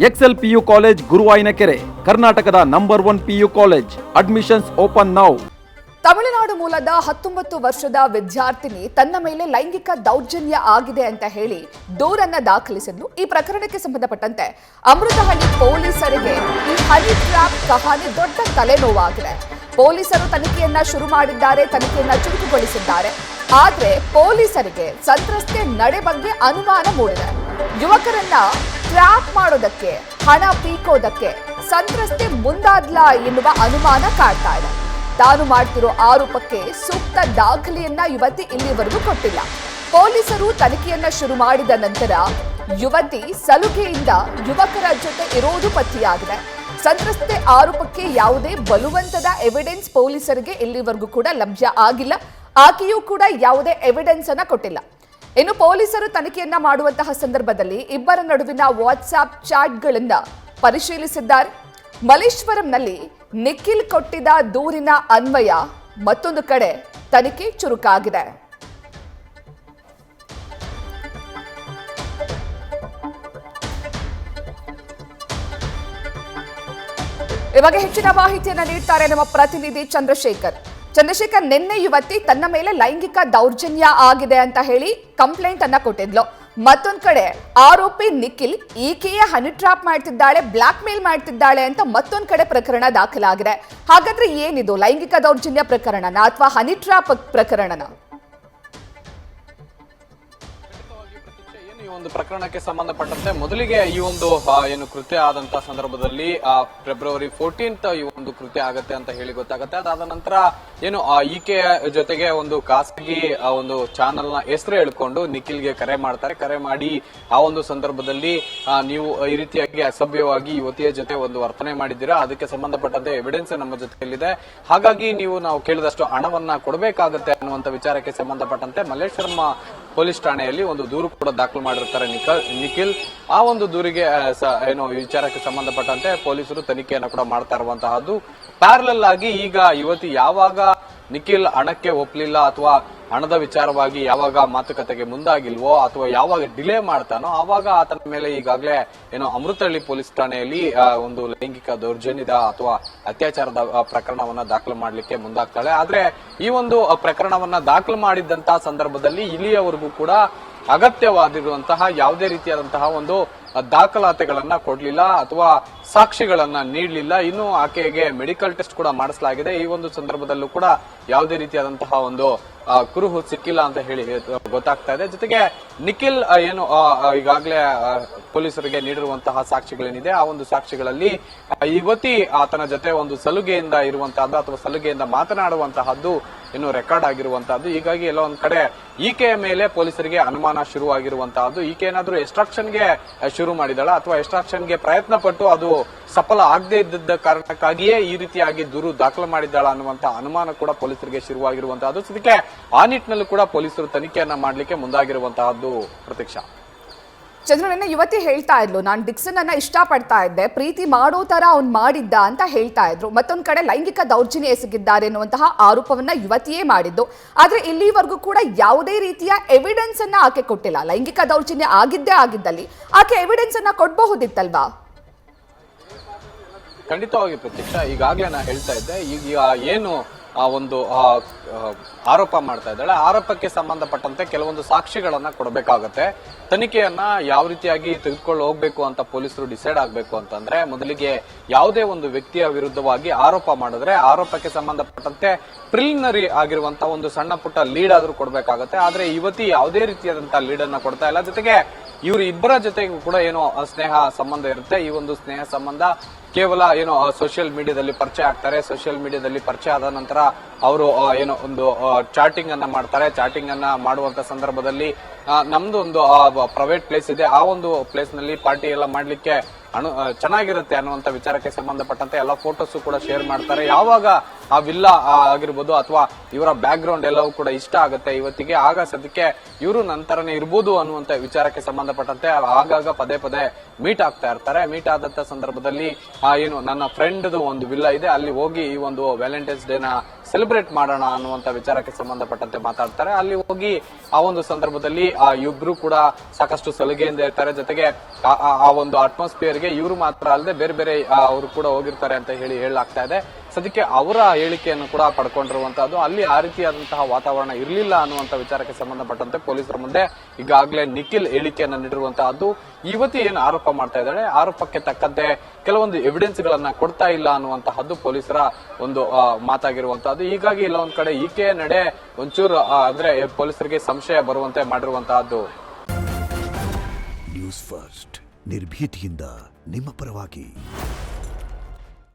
Excel PU college ಗುರುವಾಯಿನಕೆರೆ, ಕರ್ನಾಟಕದ number 1 PU college. Admissions open now. Tamil Nadu ಮೂಲದ 19 ವರ್ಷದ ವಿದ್ಯಾರ್ಥಿನಿ ತನ್ನ ಮೇಲೆ ಲೈಂಗಿಕ ದೌರ್ಜನ್ಯ ಆಗಿದೆ ಅಂತ ಹೇಳಿ ದೂರನ್ನ ದಾಖಲಿಸಿದ್ದು. ಈ ಪ್ರಕರಣಕ್ಕೆ ಸಂಬಂಧಪಟ್ಟಂತೆ ಅಮೃತಹಳ್ಳಿ ಪೊಲೀಸರಿಗೆ ಈ ಹನಿ ಟ್ರ್ಯಾಪ್ ಕಹಾನಿ ದೊಡ್ಡ ತಲೆನೋವಾಗಿದೆ. ಪೊಲೀಸರು ತನಿಖೆಯನ್ನ ಶುರು ಮಾಡಿದ್ದಾರೆ, ತನಿಖೆಯನ್ನ ಚುರುಕುಗೊಳಿಸಿದ್ದಾರೆ. ಆದ್ರೆ ಪೊಲೀಸರಿಗೆ ಸಂತ್ರಸ್ತೆ ನಡೆ ಬಗ್ಗೆ ಅನುಮಾನ ಮೂಡಿದೆ. ಯುವಕರನ್ನ ಟ್ರ್ಯಾಪ್ ಮಾಡೋದಕ್ಕೆ, ಹಣ ಪೀಕೋದಕ್ಕೆ ಸಂತ್ರಸ್ತೆ ಮುಂದಾದ್ಲಾ ಎನ್ನುವ ಅನುಮಾನ ಕಾಡ್ತಾ ಇದೆ. ತಾನು ಮಾಡ್ತಿರೋ ಆರೋಪಕ್ಕೆ ಸೂಕ್ತ ದಾಖಲೆಯನ್ನ ಯುವತಿ ಇಲ್ಲಿವರೆಗೂ ಕೊಟ್ಟಿಲ್ಲ. ಪೊಲೀಸರು ತನಿಖೆಯನ್ನ ಶುರು ಮಾಡಿದ ನಂತರ ಯುವತಿ ಸಲುಗೆಯಿಂದ ಯುವಕರ ಜೊತೆ ಇರೋದು ಪತ್ತೆಯಾಗಿದೆ. ಸಂತ್ರಸ್ತೆ ಆರೋಪಕ್ಕೆ ಯಾವುದೇ ಬಲವಂತದ ಎವಿಡೆನ್ಸ್ ಪೊಲೀಸರಿಗೆ ಇಲ್ಲಿವರೆಗೂ ಕೂಡ ಲಭ್ಯ ಆಗಿಲ್ಲ. ಆಕೆಯೂ ಕೂಡ ಯಾವುದೇ ಎವಿಡೆನ್ಸ್ ಅನ್ನ ಕೊಟ್ಟಿಲ್ಲ. ಇನ್ನು ಪೊಲೀಸರು ತನಿಖೆಯನ್ನ ಮಾಡುವಂತಹ ಸಂದರ್ಭದಲ್ಲಿ ಇಬ್ಬರ ನಡುವಿನ ವಾಟ್ಸ್ಆಪ್ ಚಾಟ್ಗಳನ್ನ ಪರಿಶೀಲಿಸಿದ್ದಾರೆ. ಮಲ್ಲೇಶ್ವರಂನಲ್ಲಿ ನಿಖಿಲ್ ಕೊಟ್ಟಿದ್ದ ದೂರಿನ ಅನ್ವಯ ಮತ್ತೊಂದು ಕಡೆ ತನಿಖೆ ಚುರುಕಾಗಿದೆ. ಇವಾಗ ಹೆಚ್ಚಿನ ಮಾಹಿತಿಯನ್ನು ನೀಡ್ತಾರೆ ನಮ್ಮ ಪ್ರತಿನಿಧಿ ಚಂದ್ರಶೇಖರ್. ನಿನ್ನೆ ಯುವತಿ ತನ್ನ ಮೇಲೆ ಲೈಂಗಿಕ ದೌರ್ಜನ್ಯ ಆಗಿದೆ ಅಂತ ಹೇಳಿ ಕಂಪ್ಲೇಂಟ್ ಅನ್ನ ಕೊಟ್ಟಿದ್ಲು. ಮತ್ತೊಂದ್ ಕಡೆ ಆರೋಪಿ ನಿಖಿಲ್ ಈಕೆಯೇ ಹನಿ ಟ್ರಾಪ್ ಮಾಡ್ತಿದ್ದಾಳೆ, ಬ್ಲಾಕ್ ಮೇಲ್ ಮಾಡ್ತಿದ್ದಾಳೆ ಅಂತ ಮತ್ತೊಂದ್ ಕಡೆ ಪ್ರಕರಣ ದಾಖಲಾಗಿದೆ. ಹಾಗಾದ್ರೆ ಏನಿದು, ಲೈಂಗಿಕ ದೌರ್ಜನ್ಯ ಪ್ರಕರಣನ ಅಥವಾ ಹನಿ ಟ್ರಾಪ್ ಪ್ರಕರಣನ? ಈ ಒಂದು ಪ್ರಕರಣಕ್ಕೆ ಸಂಬಂಧಪಟ್ಟಂತೆ ಮೊದಲಿಗೆ ಈ ಒಂದು ಏನು ಕೃತ್ಯ ಆದಂತ ಸಂದರ್ಭದಲ್ಲಿ ಫೆಬ್ರವರಿ 14th ಈ ಒಂದು ಕೃತ್ಯ ಆಗತ್ತೆ ಅಂತ ಹೇಳಿ ಗೊತ್ತಾಗತ್ತೆ. ಅದಾದ ನಂತರ ಏನು ಈಕೆಯ ಜೊತೆಗೆ ಒಂದು ಖಾಸಗಿ ಒಂದು ಚಾನೆಲ್ ನ ಹೆಸರು ಹೇಳ್ಕೊಂಡು ನಿಖಿಲ್ಗೆ ಕರೆ ಮಾಡ್ತಾರೆ. ಕರೆ ಮಾಡಿ ಆ ಒಂದು ಸಂದರ್ಭದಲ್ಲಿ ನೀವು ಈ ರೀತಿಯಾಗಿ ಅಸಭ್ಯವಾಗಿ ಯುವತಿಯ ಜೊತೆ ಒಂದು ವರ್ತನೆ ಮಾಡಿದ್ದೀರಾ, ಅದಕ್ಕೆ ಸಂಬಂಧಪಟ್ಟಂತೆ ಎವಿಡೆನ್ಸ್ ನಮ್ಮ ಜೊತೆಯಲ್ಲಿದೆ, ಹಾಗಾಗಿ ನಾವು ಕೇಳಿದಷ್ಟು ಹಣವನ್ನ ಕೊಡಬೇಕಾಗತ್ತೆ ಅನ್ನುವಂತ ವಿಚಾರಕ್ಕೆ ಸಂಬಂಧಪಟ್ಟಂತೆ ಮಲ್ಲೇಶ್ವರಂ ಪೊಲೀಸ್ ಠಾಣೆಯಲ್ಲಿ ಒಂದು ದೂರು ಕೂಡ ದಾಖಲು ಮಾಡಿರ್ತಾರೆ ನಿಖಿಲ್. ಆ ಒಂದು ದೂರಿಗೆ ಏನು ವಿಚಾರಕ್ಕೆ ಸಂಬಂಧಪಟ್ಟಂತೆ ಪೊಲೀಸರು ತನಿಖೆಯನ್ನು ಕೂಡ ಮಾಡ್ತಾ ಇರುವಂತಹದ್ದು. ಪ್ಯಾರಲಲ್ ಆಗಿ ಈಗ ಯುವತಿ ಯಾವಾಗ ನಿಖಿಲ್ ಹಣಕ್ಕೆ ಒಪ್ಪಲಿಲ್ಲ ಅಥವಾ ಹಣದ ವಿಚಾರವಾಗಿ ಯಾವಾಗ ಮಾತುಕತೆಗೆ ಮುಂದಾಗಿಲ್ವೋ ಅಥವಾ ಯಾವಾಗ ಡಿಲೇ ಮಾಡ್ತಾನೋ ಆವಾಗ ಆತನ ಮೇಲೆ ಈಗಾಗಲೇ ಏನೋ ಅಮೃತಹಳ್ಳಿ ಪೊಲೀಸ್ ಠಾಣೆಯಲ್ಲಿ ಒಂದು ಲೈಂಗಿಕ ದೌರ್ಜನ್ಯದ ಅಥವಾ ಅತ್ಯಾಚಾರದ ಪ್ರಕರಣವನ್ನ ದಾಖಲು ಮಾಡಲಿಕ್ಕೆ ಮುಂದಾಗ್ತಾಳೆ. ಆದ್ರೆ ಈ ಒಂದು ಪ್ರಕರಣವನ್ನ ದಾಖಲು ಮಾಡಿದಂತಹ ಸಂದರ್ಭದಲ್ಲಿ ಇಲ್ಲಿಯವರೆಗೂ ಕೂಡ ಅಗತ್ಯವಾಗಿರುವಂತಹ ಯಾವುದೇ ರೀತಿಯಾದಂತಹ ಒಂದು ದಾಖಲಾತಿಗಳನ್ನ ಕೊಡ್ಲಿಲ್ಲ ಅಥವಾ ಸಾಕ್ಷಿಗಳನ್ನ ನೀಡಲಿಲ್ಲ. ಇನ್ನು ಆಕೆಗೆ ಮೆಡಿಕಲ್ ಟೆಸ್ಟ್ ಕೂಡ ಮಾಡಿಸಲಾಗಿದೆ. ಈ ಒಂದು ಸಂದರ್ಭದಲ್ಲೂ ಕೂಡ ಯಾವುದೇ ರೀತಿಯಾದಂತಹ ಒಂದು ಕುರುಹು ಸಿಕ್ಕಿಲ್ಲ ಅಂತ ಹೇಳಿ ಗೊತ್ತಾಗ್ತಾ ಇದೆ. ಜೊತೆಗೆ ನಿಖಿಲ್ ಏನು ಈಗಾಗಲೇ ಪೊಲೀಸರಿಗೆ ನೀಡಿರುವಂತಹ ಸಾಕ್ಷಿಗಳೇನಿದೆ ಆ ಒಂದು ಸಾಕ್ಷಿಗಳಲ್ಲಿ ಯುವತಿ ಆತನ ಜೊತೆ ಒಂದು ಸಲುಗೆಯಿಂದ ಇರುವಂತಹದ್ದು ಅಥವಾ ಸಲುಗೆಯಿಂದ ಮಾತನಾಡುವಂತಹದ್ದು ಇನ್ನು ರೆಕಾರ್ಡ್ ಆಗಿರುವಂತಹದ್ದು. ಹೀಗಾಗಿ ಎಲ್ಲೋ ಒಂದ್ ಕಡೆ ಈಕೆಯ ಮೇಲೆ ಪೊಲೀಸರಿಗೆ ಅನುಮಾನ ಶುರುವಾಗಿರುವಂತಹದ್ದು. ಈಕೆ ಏನಾದ್ರೂ ಎಕ್ಸ್ಟ್ರಾಕ್ಷನ್ಗೆ ಶುರು ಮಾಡಿದಾಳ ಅಥವಾ ಎಕ್ಸ್ಟ್ರಾಕ್ಷನ್ಗೆ ಪ್ರಯತ್ನ ಪಟ್ಟು ಅದು ಸಫಲ ಆಗದೆ ಇದ್ದ ಕಾರಣಕ್ಕಾಗಿಯೇ ಈ ರೀತಿಯಾಗಿ ದೂರು ದಾಖಲು ಮಾಡಿದ್ದಾಳ ಅನ್ನುವಂತಹ ಅನುಮಾನ ಕೂಡ ಪೊಲೀಸರಿಗೆ ಶುರುವಾಗಿರುವಂತಹದ್ದು. ಇದಕ್ಕೆ ಆ ನಿಟ್ಟಿನಲ್ಲೂ ಕೂಡ ಪೊಲೀಸರು ತನಿಖೆಯನ್ನ ಮಾಡಲಿಕ್ಕೆ ಮುಂದಾಗಿರುವಂತಹದ್ದು. ಪ್ರತೀಕ್ಷಾ, ಚಂದ್ರನ ಯುವತಿ ಹೇಳ್ತಾ ಇದ್ಲು, ನಾನು ಡಿಕ್ಸನ್ ಅನ್ನ ಇಷ್ಟಪಡ್ತಾ ಇದ್ದೆ, ಪ್ರೀತಿ ಮಾಡೋ ತರ ಅವ್ನು ಮಾಡಿದ್ದ ಅಂತ ಹೇಳ್ತಾ ಇದ್ರು. ಮತ್ತೊಂದ್ ಕಡೆ ಲೈಂಗಿಕ ದೌರ್ಜನ್ಯ ಎಸಗಿದ್ದಾರೆ ಎನ್ನುವಂತಹ ಆರೋಪವನ್ನ ಯುವತಿಯೇ ಮಾಡಿದ್ದು. ಆದ್ರೆ ಇಲ್ಲಿವರೆಗೂ ಕೂಡ ಯಾವುದೇ ರೀತಿಯ ಎವಿಡೆನ್ಸ್ ಅನ್ನ ಆಕೆ ಕೊಟ್ಟಿಲ್ಲ. ಲೈಂಗಿಕ ದೌರ್ಜನ್ಯ ಆಗಿದ್ದಲ್ಲಿ ಆಕೆ ಎವಿಡೆನ್ಸ್ ಅನ್ನ ಕೊಡಬಹುದಿತ್ತಲ್ವಾ? ಖಂಡಿತವಾಗಿ ಪ್ರತೀಕ್ಷಾ, ಈಗಾಗಲೇ ನಾ ಹೇಳ್ತಾ ಇದ್ದೆ, ಈಗ ಏನು ಒಂದು ಆರೋಪ ಮಾಡ್ತಾ ಇದ್ದಾಳೆ, ಆರೋಪಕ್ಕೆ ಸಂಬಂಧಪಟ್ಟಂತೆ ಕೆಲವೊಂದು ಸಾಕ್ಷಿಗಳನ್ನ ಕೊಡಬೇಕಾಗತ್ತೆ. ತನಿಖೆಯನ್ನ ಯಾವ ರೀತಿಯಾಗಿ ತೆಗೆದುಕೊಂಡು ಹೋಗ್ಬೇಕು ಅಂತ ಪೊಲೀಸರು ಡಿಸೈಡ್ ಆಗ್ಬೇಕು ಅಂತಂದ್ರೆ ಮೊದಲಿಗೆ ಯಾವುದೇ ಒಂದು ವ್ಯಕ್ತಿಯ ವಿರುದ್ಧವಾಗಿ ಆರೋಪ ಮಾಡಿದ್ರೆ ಆರೋಪಕ್ಕೆ ಸಂಬಂಧಪಟ್ಟಂತೆ ಪ್ರಿಲಿಮಿನರಿ ಆಗಿರುವಂತಹ ಒಂದು ಸಣ್ಣ ಪುಟ್ಟ ಲೀಡ್ ಆದ್ರೂ ಕೊಡಬೇಕಾಗತ್ತೆ. ಆದ್ರೆ ಯುವತಿ ಯಾವುದೇ ರೀತಿಯಾದಂತಹ ಲೀಡ್ ಅನ್ನ ಕೊಡ್ತಾ ಇಲ್ಲ. ಜೊತೆಗೆ ಇವರು ಇಬ್ಬರ ಜೊತೆಗೂ ಕೂಡ ಏನೋ ಸ್ನೇಹ ಸಂಬಂಧ ಇರುತ್ತೆ. ಈ ಒಂದು ಸ್ನೇಹ ಸಂಬಂಧ ಕೇವಲ ಏನೋ ಸೋಷಿಯಲ್ ಮೀಡಿಯಾದಲ್ಲಿ ಪರಿಚಯ ಆಗ್ತಾರೆ. ಸೋಷಿಯಲ್ ಮೀಡಿಯಾದಲ್ಲಿ ಪರಿಚಯ ಆದ ನಂತರ ಅವರು ಏನೋ ಒಂದು ಚಾಟಿಂಗ್ ಅನ್ನ ಮಾಡ್ತಾರೆ. ಚಾಟಿಂಗ್ ಅನ್ನ ಮಾಡುವಂತ ಸಂದರ್ಭದಲ್ಲಿ ನಮ್ದು ಒಂದು ಪ್ರೈವೇಟ್ ಪ್ಲೇಸ್ ಇದೆ, ಆ ಒಂದು ಪ್ಲೇಸ್ ನಲ್ಲಿ ಪಾರ್ಟಿ ಎಲ್ಲ ಮಾಡ್ಲಿಕ್ಕೆ ಚೆನ್ನಾಗಿರುತ್ತೆ ಅನ್ನುವಂತ ವಿಚಾರಕ್ಕೆ ಸಂಬಂಧಪಟ್ಟಂತೆ ಎಲ್ಲ ಫೋಟೋಸ್ ಕೂಡ ಶೇರ್ ಮಾಡ್ತಾರೆ. ಯಾವಾಗ ಆ ವಿಲ್ಲಾ ಆಗಿರ್ಬೋದು ಅಥವಾ ಇವರ ಬ್ಯಾಕ್ ಗ್ರೌಂಡ್ ಎಲ್ಲವೂ ಕೂಡ ಇಷ್ಟ ಆಗುತ್ತೆ ಇವತ್ತಿಗೆ, ಆಗ ಸದ್ಯಕ್ಕೆ ಇವರು ನಂತರನೇ ಇರ್ಬೋದು ಅನ್ನುವಂತ ವಿಚಾರಕ್ಕೆ ಸಂಬಂಧಪಟ್ಟಂತೆ ಆಗಾಗ ಪದೇ ಪದೇ ಮೀಟ್ ಆಗ್ತಾ ಇರ್ತಾರೆ. ಮೀಟ್ ಆದಂತ ಸಂದರ್ಭದಲ್ಲಿ ಏನು ನನ್ನ ಫ್ರೆಂಡ್ ಒಂದು ವಿಲ್ಲಾ ಇದೆ, ಅಲ್ಲಿ ಹೋಗಿ ಈ ಒಂದು ವ್ಯಾಲೆಂಟೈನ್ಸ್ ಡೇ ನ ಸೆಲೆಬ್ರೇಟ್ ಮಾಡೋಣ ಅನ್ನುವಂತ ವಿಚಾರಕ್ಕೆ ಸಂಬಂಧಪಟ್ಟಂತೆ ಮಾತಾಡ್ತಾರೆ. ಅಲ್ಲಿ ಹೋಗಿ ಆ ಒಂದು ಸಂದರ್ಭದಲ್ಲಿ ಇಬ್ರು ಕೂಡ ಸಾಕಷ್ಟು ಸಲುಗೆಯಿಂದ ಇರ್ತಾರೆ. ಜೊತೆಗೆ ಆ ಒಂದು ಅಟ್ಮಾಸ್ಫಿಯರ್ಗೆ ಇವರು ಮಾತ್ರ ಅಲ್ಲದೆ ಬೇರೆ ಬೇರೆ ಅವರು ಕೂಡ ಹೋಗಿರ್ತಾರೆ ಅಂತ ಹೇಳಲಾಗ್ತಾ ಇದೆ. ಸದ್ಯಕ್ಕೆ ಅವರ ಹೇಳಿಕೆಯನ್ನು ಕೂಡ ಪಡ್ಕೊಂಡಿರುವಂತಹದ್ದು. ಅಲ್ಲಿ ಆ ರೀತಿಯಾದಂತಹ ವಾತಾವರಣ ಇರಲಿಲ್ಲ ಅನ್ನುವಂತ ವಿಚಾರಕ್ಕೆ ಸಂಬಂಧಪಟ್ಟಂತೆ ಪೊಲೀಸರ ಮುಂದೆ ಈಗಾಗಲೇ ನಿಖಿಲ್ ಹೇಳಿಕೆಯನ್ನು ನೀಡಿರುವಂತಹದ್ದು. ಯುವತಿ ಏನು ಆರೋಪ ಮಾಡ್ತಾ ಇದ್ದಾಳೆ, ಆರೋಪಕ್ಕೆ ತಕ್ಕಂತೆ ಕೆಲವೊಂದು ಎವಿಡೆನ್ಸ್ ಗಳನ್ನ ಕೊಡ್ತಾ ಇಲ್ಲ ಅನ್ನುವಂತಹದ್ದು ಪೊಲೀಸರ ಒಂದು ಮಾತಾಗಿರುವಂತಹದ್ದು. ಹೀಗಾಗಿ ಇಲ್ಲ ಒಂದ್ ಕಡೆ ಈಕೆ ನಡೆ ಒಂಚೂರು ಅಂದ್ರೆ ಪೊಲೀಸರಿಗೆ ಸಂಶಯ ಬರುವಂತೆ ಮಾಡಿರುವಂತಹದ್ದು. ನ್ಯೂಸ್ ಫಸ್ಟ್ ನಿರ್ಭೀತಿಯಿಂದ ನಿಮ್ಮ ಪರವಾಗಿ.